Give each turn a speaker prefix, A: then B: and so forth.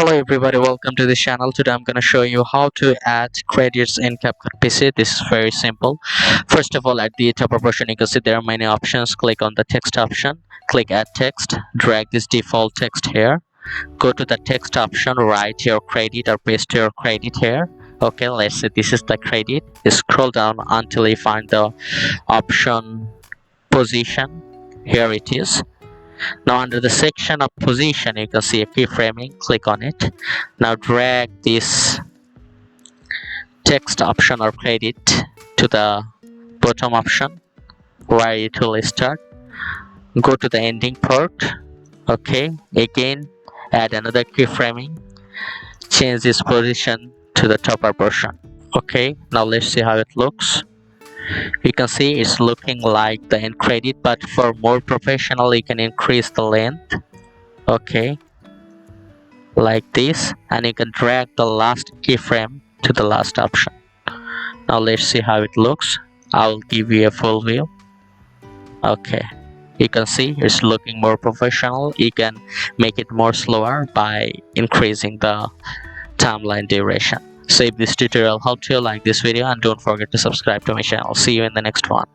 A: Hello everybody, welcome to this channel. Today I'm going to show you how to add credits in Capcut PC. This is very simple. First of all, at the top portion you can see there are many options. Click on the text option, click add text, drag this default text here, go to the text option, write your credit or paste your credit here. Okay, let's say this is the credit. Scroll down until you find the option position. Here it is. Now under the section of position you can see a keyframing. Click on it. Now drag this text option or credit to the bottom option where it will start. Go to the ending part. Okay, again add another keyframing. Change this position to the topper portion. Okay, now let's see how it looks. You can see it's looking like the end credit, but for more professional you can increase the length. Okay, like this, and you can drag the last keyframe to the last option. Now let's see how it looks. I will give you a full view. Okay, you can see it's looking more professional. You can make it more slower by increasing the timeline duration. So if this tutorial helped you, like this video and don't forget to subscribe to my channel. See you in the next one.